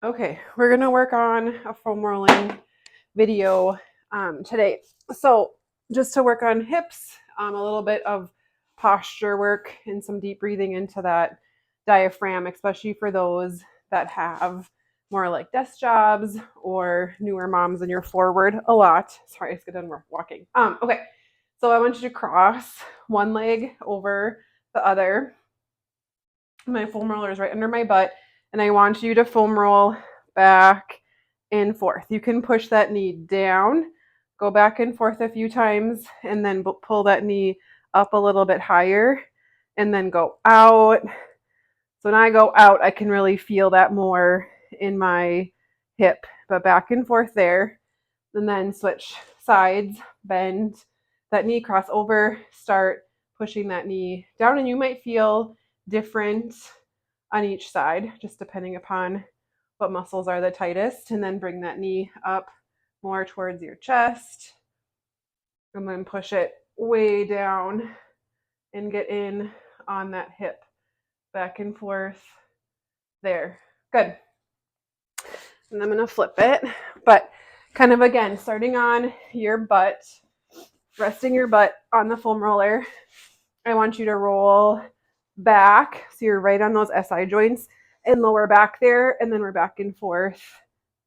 Okay, we're gonna work on a foam rolling video today. So just to work on hips, a little bit of posture work and some deep breathing into that diaphragm, especially for those that have more like desk jobs or newer moms and you're forward a lot. Sorry, I just got done walking. Okay, so I want you to cross one leg over the other. My foam roller is right under my butt, and I want you to foam roll back and forth. You can push that knee down, go back and forth a few times, and then pull that knee up a little bit higher, and then go out. So when I go out, I can really feel that more in my hip, but back and forth there. And then switch sides, bend that knee, cross over, start pushing that knee down. And you might feel different on each side, just depending upon what muscles are the tightest. And then bring that knee up more towards your chest. And then push it way down and get in on that hip. Back and forth. There. Good. And I'm going to flip it. But kind of again, starting on your butt, resting your butt on the foam roller. I want you to roll back. So you're right on those SI joints and lower back there. And then we're back and forth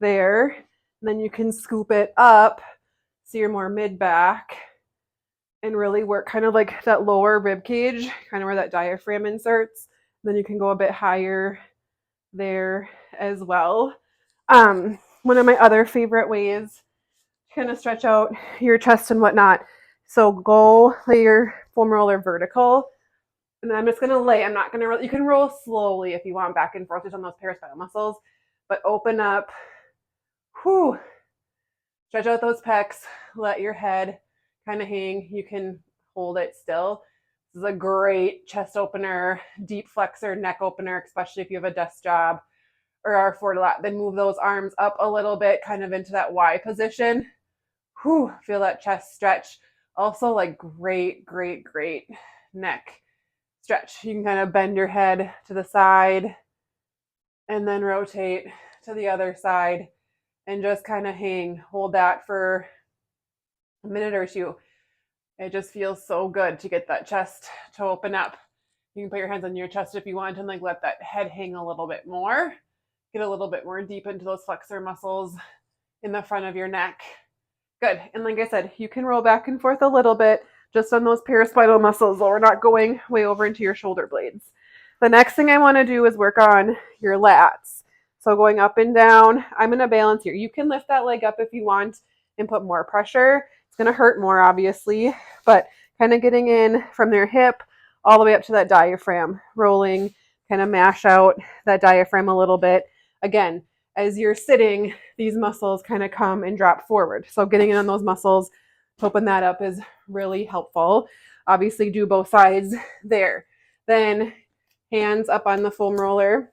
there. And then you can scoop it up so you're more mid back and really work kind of like that lower rib cage, kind of where that diaphragm inserts. Then you can go a bit higher there as well. One of my other favorite ways to kind of stretch out your chest and whatnot. So go lay your foam roller vertical. And then I'm just going to lay. I'm not going to roll. You can roll slowly if you want back and forth just on those paraspinal muscles. But open up. Whew. Stretch out those pecs. Let your head kind of hang. You can hold it still. This is a great chest opener, deep flexor, neck opener, especially if you have a desk job or are forward a lot. Then move those arms up a little bit, kind of into that Y position. Whew, feel that chest stretch. Also, like great neck stretch. You can kind of bend your head to the side and then rotate to the other side and just kind of hang. Hold that for a minute or two. It just feels so good to get that chest to open up. You can put your hands on your chest if you want and like let that head hang a little bit more. Get a little bit more deep into those flexor muscles in the front of your neck. Good. And like I said, you can roll back and forth a little bit just on those paraspinal muscles, so we're not going way over into your shoulder blades. The next thing I want to do is work on your lats. So going up and down, I'm going to balance here. You can lift that leg up if you want and put more pressure. It's going to hurt more, obviously, but kind of getting in from their hip all the way up to that diaphragm, rolling, kind of mash out that diaphragm a little bit. Again, as you're sitting, these muscles kind of come and drop forward. So getting in on those muscles, to open that up is really helpful. Obviously, do both sides there. Then hands up on the foam roller.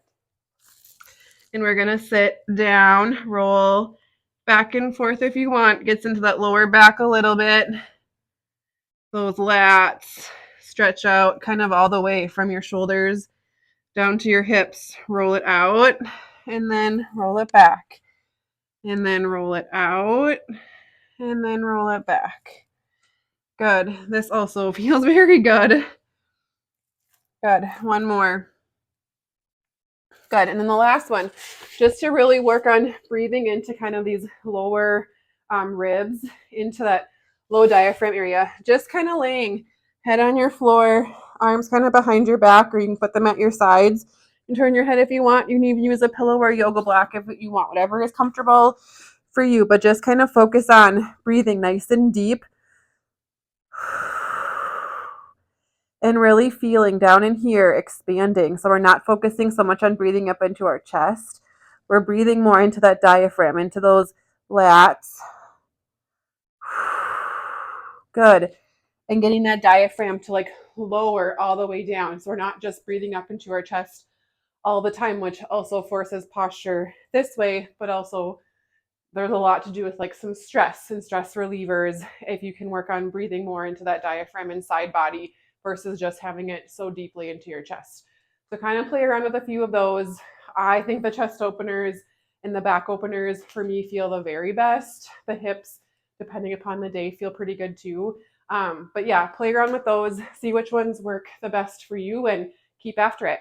And we're going to sit down, roll back and forth if you want. Gets into that lower back a little bit. Those lats stretch out kind of all the way from your shoulders down to your hips. Roll it out and then roll it back. And then roll it out and then roll it back. Good. This also feels very good. Good. One more. Good. And then the last one, just to really work on breathing into kind of these lower ribs, into that low diaphragm area. Just kind of laying head on your floor, arms kind of behind your back, or you can put them at your sides and turn your head if you want. You can even use a pillow or a yoga block if you want, whatever is comfortable for you. But just kind of focus on breathing nice and deep. And really feeling down in here, expanding. So we're not focusing so much on breathing up into our chest. We're breathing more into that diaphragm, into those lats. Good. And getting that diaphragm to like lower all the way down. So we're not just breathing up into our chest all the time, which also forces posture this way, but also there's a lot to do with like some stress and stress relievers if you can work on breathing more into that diaphragm and side body versus just having it so deeply into your chest. So kind of play around with a few of those. I think the chest openers And the back openers for me feel the very best. The hips, depending upon the day, feel pretty good too. But yeah, play around with those, see which ones work the best for you, and keep after it.